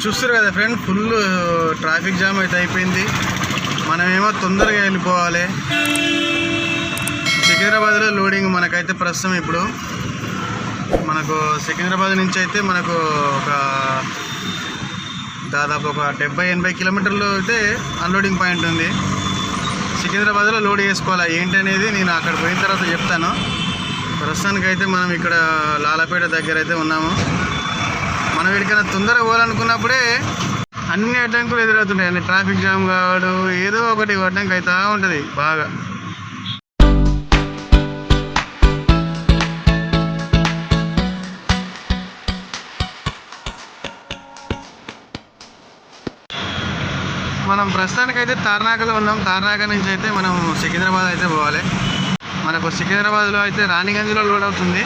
చూస్తారు కదా friend, full traffic jam అయితే అయిపోయింది. మనమేమో తొందరగా వెళ్ళిపోవాలి. సికింద్రాబాద్లో లోడింగ్ మనకైతే ప్రస్తుతం ఇప్పుడు మనకు సికింద్రాబాద్ నుంచి అయితే మనకు ఒక దాదాపు ఒక 70-80 కిలోమీటర్లు అయితే అన్లోడింగ్ పాయింట్ ఉంది. సికింద్రాబాద్లో లోడ్ చేసుకోవాలి. ఏంటి అనేది నేను అక్కడ పోయిన తర్వాత చెప్తాను. ప్రస్తుతానికి అయితే మనం ఇక్కడ లాలపేట దగ్గర అయితే ఉన్నాము. మనం ఎక్కడికైనా తొందరగా పోవాలనుకున్నప్పుడే అన్ని అడ్డంకులు ఎదురవుతుంటాయి. అన్ని ట్రాఫిక్ జామ్ కావడం, ఏదో ఒకటి అడ్డంకి అవుతూ ఉంటుంది బాగా. మనం ప్రస్తుతానికైతే తార్నాకలో ఉన్నాం. తార్నాక నుంచి అయితే మనం సికింద్రాబాద్ అయితే పోవాలి. మనకు సికింద్రాబాద్లో అయితే రాణిగంజ్లో లోడ్ అవుతుంది.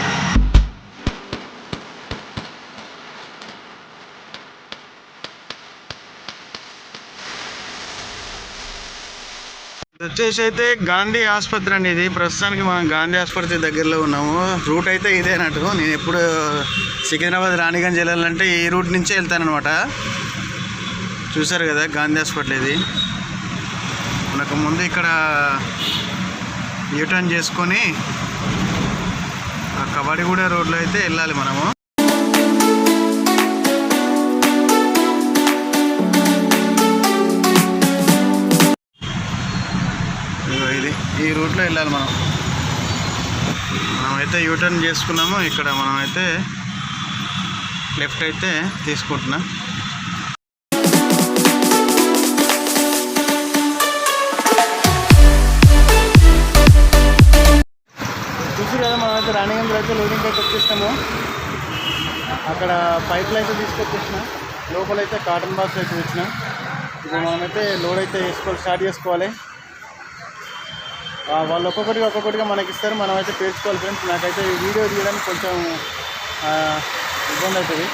వచ్చేసి అయితే గాంధీ ఆసుపత్రి అండి. ఇది ప్రస్తుతానికి మనం గాంధీ ఆసుపత్రి దగ్గరలో ఉన్నాము. రూట్ అయితే ఇదే అన్నట్టు. నేను ఎప్పుడు సికింద్రాబాద్ రాణిగంజ్ వెళ్ళాలంటే ఈ రూట్ నుంచే వెళ్తానమాట. చూసారు కదా గాంధీ హాస్పిటల్. ఇది మనకు ముందు ఇక్కడ యూటర్న్ చేసుకొని కబడ్డీగూడ రోడ్లో అయితే వెళ్ళాలి మనము. ఇది ఈ రూట్లో వెళ్ళాలి మనమైతే యూటర్న్ చేసుకున్నాము. ఇక్కడ మనమైతే లెఫ్ట్ అయితే తీసుకుంటున్నాం. చూసి కదా మనమైతే రాణిగంజ్లో అయితే లోడింగ్ అయితే వచ్చేసినాము. అక్కడ పైపులు అయితే తీసుకొచ్చేసిన, లోపలైతే కాటన్ బాక్స్ అయితే వచ్చిన. ఇప్పుడు మనమైతే లోడ్ అయితే స్టార్ట్ చేసుకోవాలి. వాళ్ళు ఒక్కొక్కటిగా మనకి ఇస్తారు, మనమైతే పేర్చుకోవాలి ఫ్రెండ్స్. నాకైతే ఈ వీడియో తీయడానికి కొంచెం ఇబ్బంది అవుతుంది.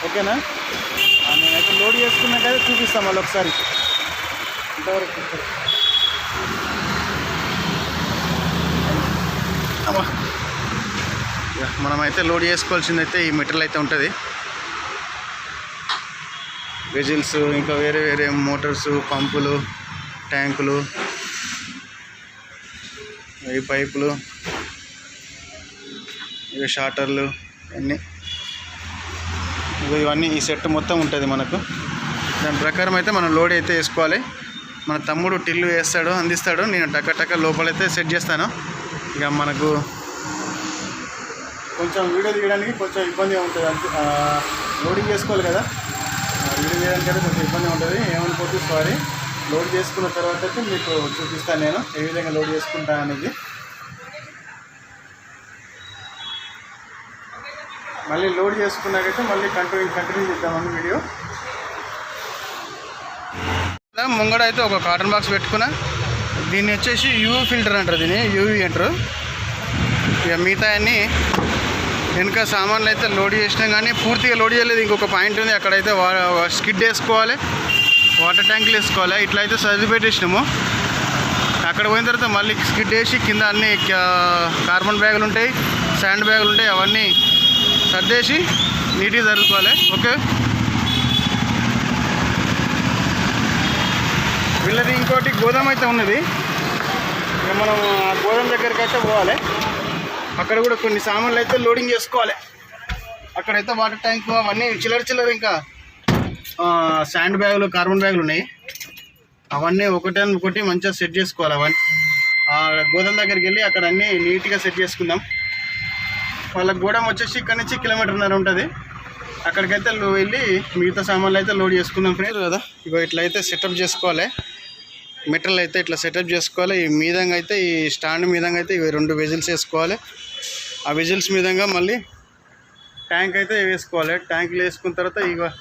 ఓకేనా? నేనైతే లోడ్ చేసుకున్నాకైతే చూపిస్తాను మళ్ళీ ఒకసారి. ఇంతవరకు మనమైతే లోడ్ చేసుకోవాల్సిందైతే ఈ మెటీరియల్ అయితే ఉంటుంది. వెజిల్స్, ఇంకా వేరే వేరే మోటార్స్, పంపులు, ట్యాంకులు, ఈ పైపులు, ఇవి షార్టర్లు, ఇవన్నీ ఈ సెట్ మొత్తం ఉంటుంది మనకు. దాని ప్రకారం అయితే మనం లోడ్ అయితే వేసుకోవాలి. మన తమ్ముడు టిల్లు వేస్తాడు, అందిస్తాడు. నేను టక్క లోపలైతే సెట్ చేస్తాను. ఇక మనకు కొంచెం వీడియో తీయడానికి కొంచెం ఇబ్బందిగా ఉంటుంది. లోడింగ్ చేసుకోవాలి కదా, వీడియో తీయడానికి అయితే కొంచెం ఇబ్బందిగా ఉంటుంది. ఏమనుకోవచ్చు, సారీ. లోడ్ చేసుకున్న తర్వాత అయితే మీకు చూపిస్తాను నేను ఏ విధంగా లోడ్ చేసుకుంటాను అనేది. మళ్ళీ లోడ్ చేసుకున్నాకైతే మళ్ళీ కంటిన్యూ చేద్దామని వీడియో. ముంగడ అయితే ఒక కాటన్ బాక్స్ పెట్టుకున్నా. దీన్ని వచ్చేసి యూవీ ఫిల్టర్ అంటారు, దీన్ని యూవీ అంటారు. ఇక మిగతా అన్నీ వెనుక సామాన్లు అయితే లోడ్ చేసినాం, కానీ పూర్తిగా లోడ్ చేయలేదు. ఇంకొక పాయింట్ ఉంది, అక్కడైతే స్కిడ్ వేసుకోవాలి, వాటర్ ట్యాంకులు వేసుకోవాలి. ఇట్లయితే సర్ది పెట్టేసినాము. అక్కడ పోయిన తర్వాత మళ్ళీ స్కిడ్ వేసి కింద అన్నీ కార్బన్ బ్యాగులు ఉంటాయి, శాండ్ బ్యాగులు ఉంటాయి, అవన్నీ సర్దేసి నీట్గా జరుపుకోవాలి. ఓకే, వీళ్ళది ఇంకోటి గోదాం అయితే ఉన్నది. ఇక మనం ఆ గోదాం దగ్గరికి అయితే పోవాలి. అక్కడ కూడా కొన్ని సామాన్లు అయితే లోడింగ్ చేసుకోవాలి. అక్కడైతే వాటర్ ట్యాంకు అవన్నీ చిల్లర ఇంకా శాండ్ బ్యాగులు, కార్బన్ బ్యాగులు ఉన్నాయి. అవన్నీ ఒకటి మంచిగా సెట్ చేసుకోవాలి. అవన్నీ ఆ గోదాం దగ్గరికి వెళ్ళి అక్కడ అన్నీ నీట్గా సెట్ చేసుకుందాం. వాళ్ళ గోడం వచ్చేసి ఇక్కడ నుంచి 1.5 కిలోమీటర్ ఉంటుంది. అక్కడికైతే వెళ్ళి మిగతా సామాన్లు అయితే లోడ్ చేసుకుందాం ఫ్రెండ్స్ కదా. ఇగో ఇట్లయితే సెటప్ చేసుకోవాలి. మెటీరియల్ అయితే ఇట్లా సెటప్ చేసుకోవాలి. ఈ మీదంగా అయితే ఈ స్టాండ్ మీదంగా అయితే ఇవి 2 వెజిల్స్ వేసుకోవాలి. ఆ వెజిల్స్ మీదంగా మళ్ళీ ట్యాంక్ అయితే వేసుకోవాలి. ట్యాంకులు వేసుకున్న తర్వాత ఇక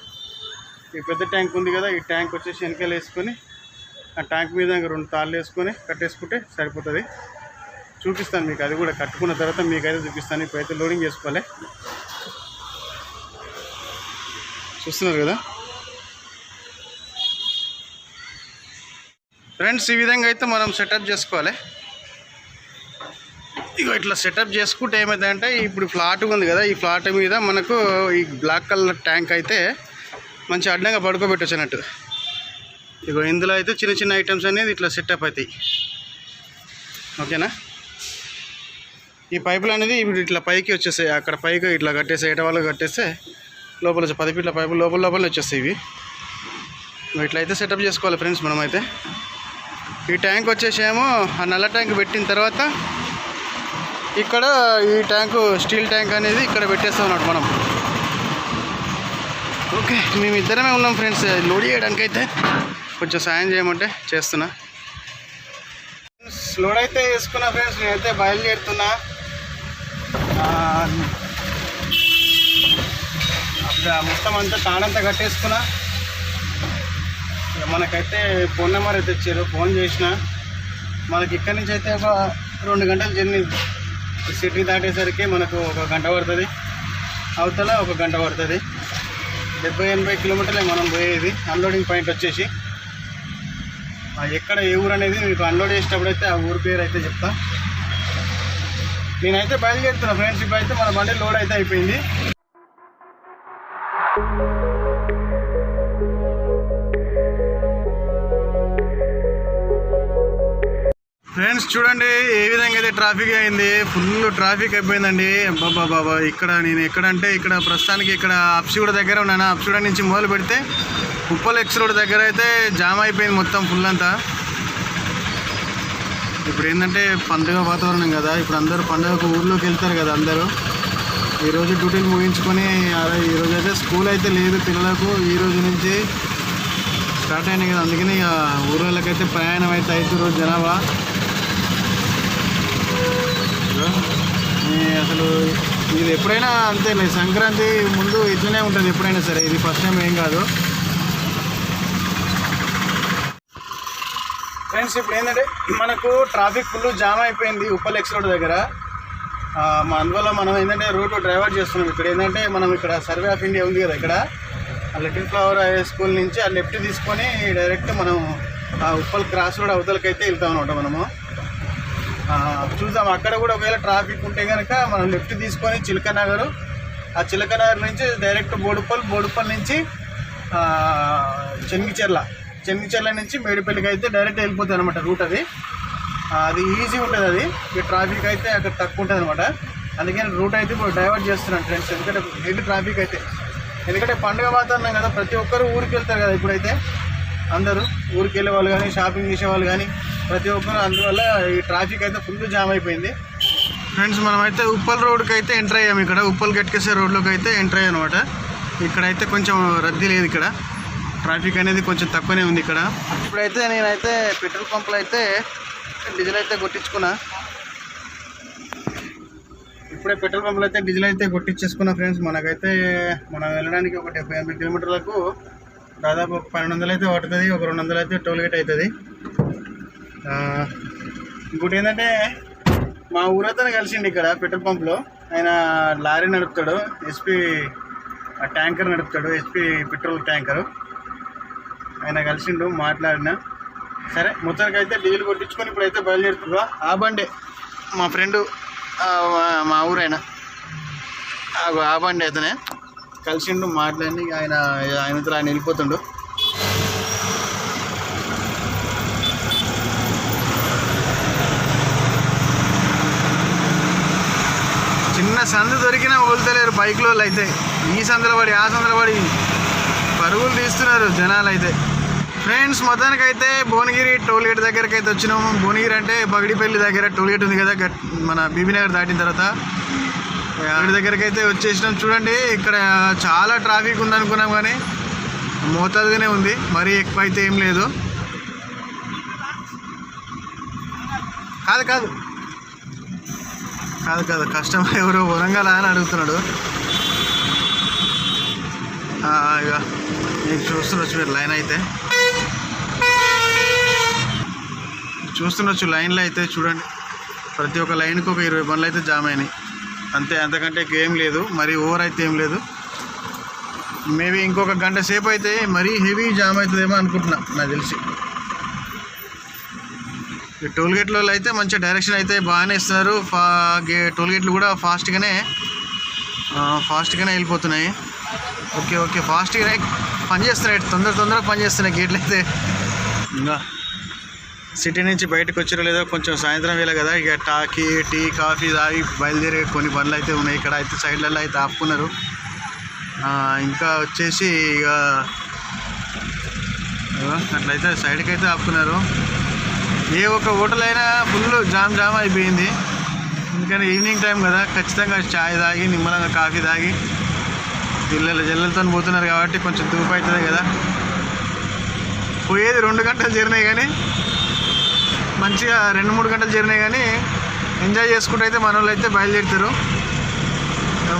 ఈ పెద్ద ట్యాంక్ ఉంది కదా, ఈ ట్యాంక్ వచ్చేసి వెనకాల వేసుకొని ఆ ట్యాంక్ మీద 2 తాళ్ళు వేసుకొని కట్టేసుకుంటే సరిపోతుంది. చూపిస్తాను మీకు, అది కూడా కట్టుకున్న తర్వాత మీకైతే చూపిస్తాను. ఇప్పుడైతే లోడింగ్ చేసుకోవాలి. చూస్తున్నారు కదా ఫ్రెండ్స్, ఈ విధంగా అయితే మనం సెటప్ చేసుకోవాలి. ఇక ఇట్లా సెటప్ చేసుకుంటే ఏమవుతుందంటే, ఇప్పుడు ఫ్లాట్ ఉంది కదా, ఈ ఫ్లాట్ మీద మనకు ఈ బ్లాక్ కలర్ ట్యాంక్ అయితే మంచి అడ్డంగా పడుకోబెట్టొచ్చు అన్నట్టు. ఇగో ఇందులో అయితే చిన్న చిన్న ఐటమ్స్ అనేది ఇట్లా సెటప్ అవుతాయి. ఓకేనా. ఈ పైపులు అనేది ఇప్పుడు ఇట్లా పైకి వచ్చేస్తాయి, అక్కడ పైకి ఇట్లా కట్టేస్తే ఏట వాళ్ళకి కట్టేస్తే లోపల 10 ఫీట్ల పైపులు లోపల వచ్చేస్తాయి ఇవి. ఇట్లయితే సెటప్ చేసుకోవాలి ఫ్రెండ్స్ మనమైతే. ఈ ట్యాంక్ వచ్చేసేమో ఆ నల్ల ట్యాంక్ పెట్టిన తర్వాత ఇక్కడ ఈ ట్యాంకు స్టీల్ ట్యాంక్ అనేది ఇక్కడ పెట్టేస్తాం అన్నట్టు మనం. ఓకే, మేమిద్దరమే ఉన్నాం ఫ్రెండ్స్. లోడ్ చేయడానికైతే కొంచెం సాయం చేయమంటే చేస్తున్నా. లోడ్ అయితే వేసుకున్నా ఫ్రెండ్స్. నేనైతే బయలుదేరుతున్నా. మొత్తం అంతా తాడంతా కట్టేసుకున్నా. మనకైతే ఫోన్ నెంబర్ అయితే ఇచ్చారు, ఫోన్ చేసిన. మనకి ఇక్కడి నుంచి అయితే ఒక 2 గంటల జర్నీ. సిటీ దాటేసరికి మనకు 1 గంట పడుతుంది, అవతల 1 గంట పడుతుంది. 70-80 కిలోమీటర్లే మనం పోయేది. అన్లోడింగ్ పాయింట్ వచ్చేసి ఎక్కడ ఏ ఊరు అనేది మీకు అన్లోడ్ చేసేటప్పుడు అయితే ఆ ఊరు పేరు అయితే చెప్తా. నేనైతే బయలుదేరుతున్నా ఫ్రెండ్స్. ఇప్పుడు అయితే మన బండి లోడ్ అయితే అయిపోయింది. ఫ్రెండ్స్ చూడండి ఏ విధంగా అయితే ట్రాఫిక్ అయింది. ఫుల్ ట్రాఫిక్ అయిపోయిందండి. బాబా ఇక్కడ నేను ఎక్కడంటే ఇక్కడ ప్రస్తుతానికి ఇక్కడ అప్సిగూడ దగ్గర ఉన్నాను. అప్సిగూడ నుంచి మొదలు పెడితే ఉప్పల్ ఎక్స్ రోడ్ దగ్గర అయితే జామ్ అయిపోయింది మొత్తం ఫుల్ అంతా. ఇప్పుడు ఏంటంటే పండుగ వాతావరణం కదా, ఇప్పుడు అందరూ పండుగకు ఊర్లోకి వెళ్తారు కదా అందరూ. ఈరోజు డ్యూటీలు ముగించుకొని ఈరోజు అయితే స్కూల్ అయితే లేదు పిల్లలకు. ఈరోజు నుంచి స్టార్ట్ అయినాయి కదా, అందుకని ఇక ఊర్లకైతే ప్రయాణం అయితే అవుతారు జనాభా. అసలు ఇది ఎప్పుడైనా అంతే, సంక్రాంతి ముందు ఇట్లనే ఉంటుంది ఎప్పుడైనా సరే. ఇది ఫస్ట్ టైం ఏం కాదు ఫ్రెండ్స్. ఇప్పుడు ఏంటంటే మనకు ట్రాఫిక్ ఫుల్ జామ్ అయిపోయింది ఉప్పల్ ఎక్స్ రోడ్ దగ్గర. అందువల్ల మనం ఏంటంటే రూట్ డ్రైవర్ చేస్తున్నాం. ఇక్కడ ఏంటంటే మనం ఇక్కడ సర్వే ఆఫ్ ఇండియా ఉంది కదా, ఇక్కడ లిటిల్ ఫ్లవర్ హై స్కూల్ నుంచి ఆ లెఫ్ట్ తీసుకొని డైరెక్ట్ మనం ఉప్పల్ క్రాస్ రోడ్ అవతలకైతే వెళ్తాం అనమాట. మనము చూద్దాం అక్కడ కూడా ఒకవేళ ట్రాఫిక్ ఉంటే కనుక మనం లెఫ్ట్ తీసుకొని చిలకనగర్, ఆ చిలకనగర్ నుంచి డైరెక్ట్ బోడుప్పల్ నుంచి చెన్నిచెర్ల నుంచి మేడిపల్లికి అయితే డైరెక్ట్ వెళ్ళిపోతుంది అనమాట రూట్. అది ఈజీ ఉంటుంది. అది ఈ ట్రాఫిక్ అయితే అక్కడ తక్కువ ఉంటుంది అనమాట. అందుకని రూట్ అయితే ఇప్పుడు డైవర్ట్ చేస్తున్నాను ఫ్రెండ్స్. ఎందుకంటే హెడ్ ట్రాఫిక్ అయితే, ఎందుకంటే పండుగ వాతావరణం కదా, ప్రతి ఒక్కరు ఊరికి వెళ్తారు కదా. ఇప్పుడైతే అందరూ ఊరికి వెళ్ళే వాళ్ళు కానీ షాపింగ్ చేసేవాళ్ళు కానీ ప్రతి ఒక్కరు, అందువల్ల ఈ ట్రాఫిక్ అయితే ఫుల్ జామ్ అయిపోయింది ఫ్రెండ్స్. మనమైతే ఉప్పల్ రోడ్కి అయితే ఎంటర్ అయ్యాము. ఇక్కడ ఉప్పల్ గట్కేసే రోడ్లోకి అయితే ఎంటర్ అయ్యాం అనమాట. ఇక్కడైతే కొంచెం రద్దీ లేదు, ఇక్కడ ట్రాఫిక్ అనేది కొంచెం తక్కువనే ఉంది ఇక్కడ. ఇప్పుడైతే నేనైతే పెట్రోల్ పంపులో అయితే డీజిల్ అయితే కొట్టించుకున్నా. ఇప్పుడే పెట్రోల్ పంపులో అయితే డీజిల్ అయితే కొట్టించేసుకున్నా ఫ్రెండ్స్. మనకైతే మనం వెళ్ళడానికి ఒక 70-80 కిలోమీటర్లకు దాదాపు 1200 అయితే పడుతుంది. ఒక 200 అయితే టోల్ గేట్ అవుతుంది. ఇంకోటి ఏంటంటే మా ఊరతను కలిసిండి ఇక్కడ పెట్రోల్ పంప్లో. ఆయన లారీ నడుపుతాడు, ఎస్పీ ట్యాంకర్ నడుపుతాడు, ఎస్పీ పెట్రోల్ ట్యాంకరు. ఆయన కలిసిండు, మాట్లాడినా. సరే మొత్తానికి అయితే డీజిల్ కొట్టించుకొని ఇప్పుడైతే బయలుదేరుతుందా. ఆ బండే మా ఫ్రెండు, మా ఊరైనా ఆ బండి అయితేనే కలిసిండు, మాట్లాడి ఆయనతో ఆయన వెళ్ళిపోతుండు. చిన్న సందు దొరికినా వదులుతలేరు బైక్లో అయితే. ఈ సందులో పడి ఆ సందులో పడి పరుగులు తీస్తున్నారు జనాలు అయితే. ఫ్రెండ్స్ మొత్తానికైతే భువనగిరి టోల్గేట్ దగ్గరికి అయితే వచ్చినాము. భువనగిరి అంటే పగిడిపల్లి దగ్గర టోల్గేట్ ఉంది కదా, మన బీబీనగర్ దాటిన తర్వాత అక్కడి దగ్గరికి అయితే వచ్చేసినాం. చూడండి ఇక్కడ చాలా ట్రాఫిక్ ఉందనుకున్నాం కానీ మోతాదుగానే ఉంది, మరీ ఎక్కువ అయితే ఏం లేదు. కాదు కస్టమర్ ఎవరు వరంగల్ అని అడుగుతున్నాడు. ఇక మీకు చూస్తుండొచ్చు మీరు లైన్ అయితే చూస్తుండొచ్చు. లైన్లో అయితే చూడండి ప్రతి ఒక్క లైన్కి ఒక 20 బండ్లు అయితే జామ్ అయినాయి అంతే, అంతకంటే ఏం లేదు. మరీ ఓవర్ అయితే ఏం లేదు. మేబీ ఇంకొక గంట సేపు అయితే మరీ హెవీ జామ్ అవుతుందేమో అనుకుంటున్నా నాకు తెలిసి. టోల్గేట్లో అయితే మంచి డైరెక్షన్ అయితే బాగానే ఇస్తున్నారు. టోల్గేట్లు కూడా ఫాస్ట్గానే వెళ్ళిపోతున్నాయి. ఓకే ఫాస్ట్గానే పని చేస్తున్నాయి, తొందరగా పని చేస్తున్నాయి గేట్లు అయితే. ఇంకా సిటీ నుంచి బయటకు వచ్చారో లేదో, కొంచెం సాయంత్రం వేళ కదా, ఇక టీ కాఫీ తాగి బయలుదేరే కొన్ని పనులు అయితే ఉన్నాయి. ఇక్కడ అయితే సైడ్లలో అయితే ఆపుకున్నారు. ఇంకా వచ్చేసి ఇక అట్లయితే సైడ్కి అయితే ఆపుకున్నారు. ఏ ఒక్క హోటల్ అయినా ఫుల్ జామ్ అయిపోయింది. ఎందుకంటే ఈవినింగ్ టైం కదా, ఖచ్చితంగా చాయ్ తాగి నిమ్మలంగా కాఫీ తాగి జల్లెలతో పోతున్నారు కాబట్టి కొంచెం దూపు అవుతుంది కదా. పోయేది 2 గంటలు జర్నీ, కానీ మంచిగా 2-3 గంటలు జర్నీ, కానీ ఎంజాయ్ చేసుకుంటూ అయితే మన వాళ్ళు అయితే బయలుదేరుతారు.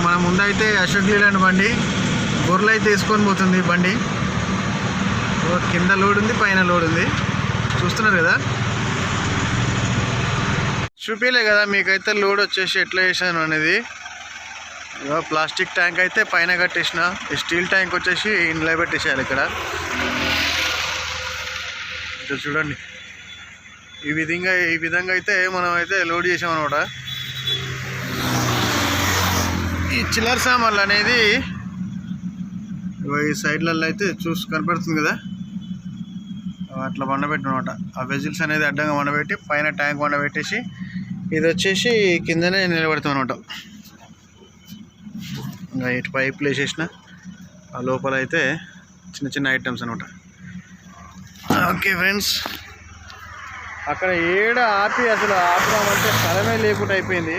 మన ముందైతే అశోక్ లీలాండ్ బండి గొర్రెలు అయితే వేసుకొని పోతుంది బండి. కింద లోడ్ ఉంది, పైన లోడ్ ఉంది, చూస్తున్నారు కదా. చూపిలే కదా మీకైతే లోడ్ వచ్చేసి ఎట్లా వేసాను అనేది. ప్లాస్టిక్ ట్యాంక్ అయితే పైన కట్టేసిన, స్టీల్ ట్యాంక్ వచ్చేసి నిలబెట్టేసేయాలి ఇక్కడ చూడండి. ఈ విధంగా అయితే మనం అయితే లోడ్ చేసామన్నమాట. ఈ చిల్లర సామాన్లు అనేది ఈ సైడ్లలో అయితే కనపడుతుంది కదా, అట్లా వండబెట్టినమాట. ఆ వెజిల్స్ అనేది అడ్డంగా వండబెట్టి పైన ట్యాంక్ వండబెట్టేసి ఇది వచ్చేసి కిందనే నిలబెడతాం అనమాట. ఇంకా ఇటు పైపులు వేసేసిన, ఆ లోపల అయితే చిన్న ఐటమ్స్ అనమాట. ఓకే ఫ్రెండ్స్, అక్కడ అసలు ఆపుదామంటే స్థలమే లేకుండా అయిపోయింది.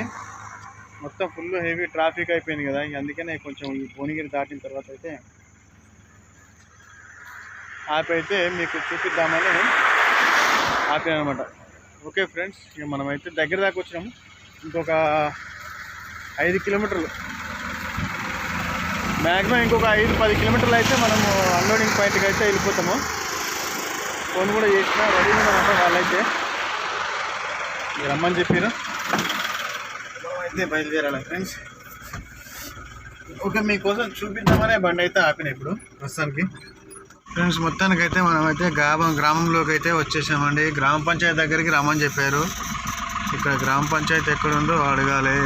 మొత్తం ఫుల్ హెవీ ట్రాఫిక్ అయిపోయింది కదా. అందుకనే కొంచెం ఈ భువనగిరి దాటిన తర్వాత అయితే ఆపైతే మీకు చూపిద్దామని ఆపాను అనమాట. ఓకే ఫ్రెండ్స్, ఇక మనమైతే దగ్గర దాకా వచ్చినాము. ఇంకొక 5 కిలోమీటర్లు, మ్యాక్సిమం ఇంకొక 5-10 కిలోమీటర్లు అయితే మనము అన్లోడింగ్ పాయింట్కి అయితే వెళ్ళిపోతాము. ఫోన్ కూడా చేసిన, రెడీ ఉందన్నమాట. వాళ్ళైతే రమ్మని చెప్పారు, అయితే బయలుదేరాలి ఫ్రెండ్స్. ఓకే, మీకోసం చూపిద్దామనే బండి అయితే ఆపిన ఇప్పుడు ప్రస్తుతానికి. ఫ్రెండ్స్, మొత్తానికైతే మనమైతే గ్రామంలోకి అయితే వచ్చేసామండి. గ్రామ పంచాయతీ దగ్గరికి రమ్మని చెప్పారు. ఇక్కడ గ్రామ పంచాయతీ ఎక్కడుందో అడగాలి.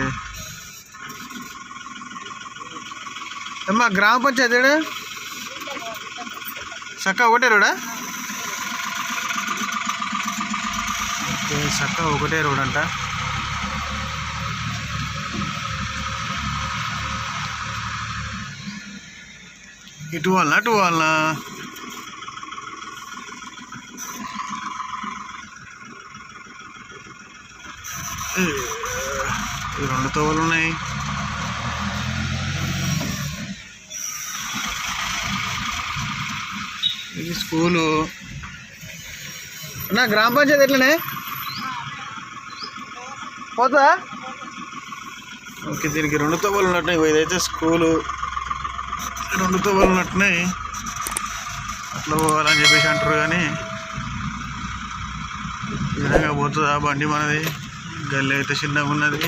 అమ్మా, గ్రామ పంచాయతీ చక్క ఒకటే రోడా? చక్క ఒకటే రోడ్ అంట. ఇటు వాళ్ళనా ఈ 2 తోవలు ఉన్నాయి. ఇది స్కూలు. నా గ్రామ పంచాయతీ ఎట్లనే పోతా? ఓకే, దీనికి 2 తోవలు ఉన్నట్టున్నాయి. ఇదైతే స్కూలు, 2 తోవలు ఉన్నట్టున్నాయి. అట్లా పోవాలని చెప్పేసి అంటారు, కానీ ఈ విధంగా పోతుందా బండి మనది? గల్లీ అయితే చిన్నగా ఉన్నది.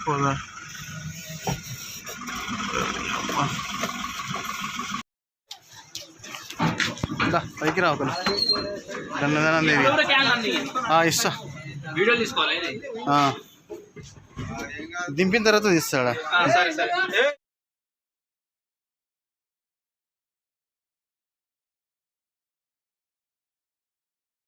పోదా పైకి రావు కదా. ధన్యదానం దేవి ఇస్తా, దింపిన తర్వాత తీస్తాడా?